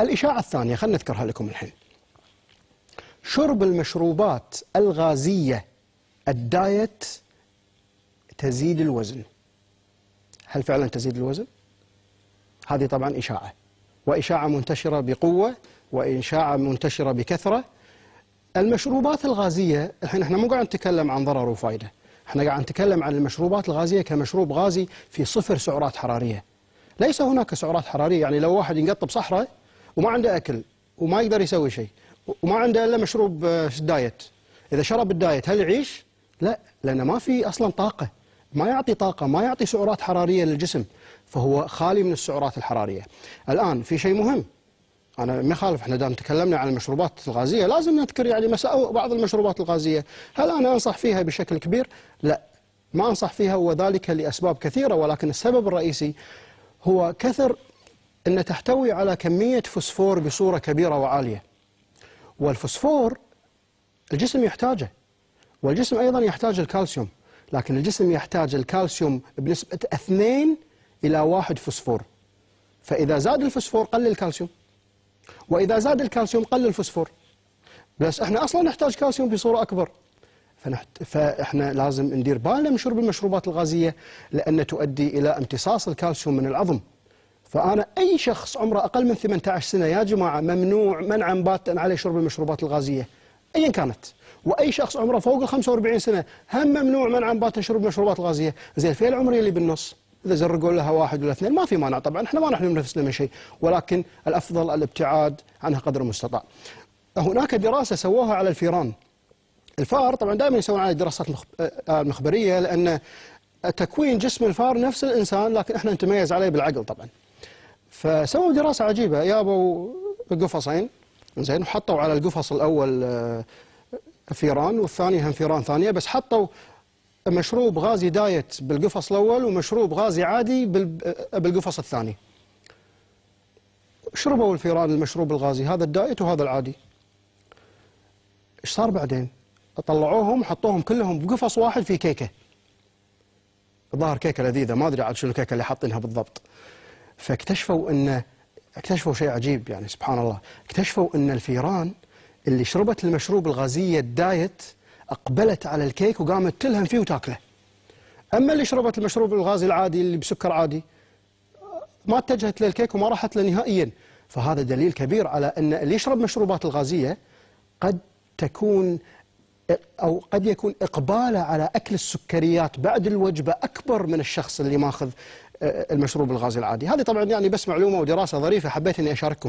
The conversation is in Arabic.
الإشاعة الثانية خلنا نذكرها لكم الحين. شرب المشروبات الغازية الدايت تزيد الوزن. هل فعلا تزيد الوزن؟ هذه طبعا إشاعة، وإشاعة منتشرة بقوة، وإشاعة منتشرة بكثرة. المشروبات الغازية الحين احنا مو قاعد نتكلم عن ضرر وفائدة، احنا قاعد نتكلم عن المشروبات الغازية كمشروب غازي في 0 سعرات حرارية. ليس هناك سعرات حرارية، يعني لو واحد ينقطب صحراء وما عنده أكل وما يقدر يسوي شيء وما عنده إلا مشروب دايت، إذا شرب الدايت هل يعيش؟ لا، لأنه ما في أصلا طاقة، ما يعطي طاقة، ما يعطي سعرات حرارية للجسم، فهو خالي من السعرات الحرارية. الآن في شيء مهم، أنا ما خالف، احنا دام تكلمنا عن المشروبات الغازية لازم نذكر يعني مساوئ بعض المشروبات الغازية. هل أنا أنصح فيها بشكل كبير؟ لا، ما أنصح فيها، وذلك لأسباب كثيرة، ولكن السبب الرئيسي هو كثر أن تحتوي على كمية فوسفور بصورة كبيرة وعالية، والفوسفور الجسم يحتاجه، والجسم أيضا يحتاج الكالسيوم، لكن الجسم يحتاج الكالسيوم بنسبة 2 إلى 1 فوسفور. فإذا زاد الفوسفور قل الكالسيوم، وإذا زاد الكالسيوم قل الفوسفور، بس احنا أصلا نحتاج كالسيوم بصورة أكبر. فإحنا لازم ندير بالنا من شرب المشروبات الغازية، لأن تؤدي إلى امتصاص الكالسيوم من العظم. فأنا أي شخص عمره أقل من 18 سنة يا جماعة ممنوع منعا باتا عليه شرب المشروبات الغازية أيا كانت، وأي شخص عمره فوق ال 45 سنة هم ممنوع منعا باتا شرب المشروبات الغازية. زين الفئة العمرية اللي بالنص إذا زرقوا لها 1 ولا 2 ما في مانع، طبعا احنا ما نحرم نفسنا من شيء، ولكن الأفضل الابتعاد عنها قدر المستطاع. هناك دراسة سووها على الفيران. الفار طبعا دائما يسوون عليه دراسات مخبرية، لأن تكوين جسم الفار نفس الإنسان، لكن احنا نتميز عليه بالعقل طبعا. فسووا دراسة عجيبة، جابوا قفصين زين وحطوا على القفص الأول فيران والثاني هم فيران ثانية، بس حطوا مشروب غازي دايت بالقفص الأول ومشروب غازي عادي بالقفص الثاني. شربوا الفيران المشروب الغازي هذا الدايت وهذا العادي. ايش صار بعدين؟ طلعوهم وحطوهم كلهم بقفص واحد في كيكة، الظاهر كيكة لذيذة، ما أدري عاد شنو الكيكة اللي حاطينها بالضبط. اكتشفوا شيء عجيب، يعني سبحان الله، اكتشفوا أن الفيران اللي شربت المشروب الغازية الدايت أقبلت على الكيك وقامت تلهم فيه وتاكله. أما اللي شربت المشروب الغازي العادي اللي بسكر عادي ما اتجهت للكيك وما راحت له نهائيا. فهذا دليل كبير على أن اللي يشرب مشروبات الغازية قد يكون إقباله على أكل السكريات بعد الوجبة أكبر من الشخص اللي ماخذ المشروب الغازي العادي. هذه طبعا يعني بس معلومة ودراسة ظريفة حبيت أني أشارككم فيها.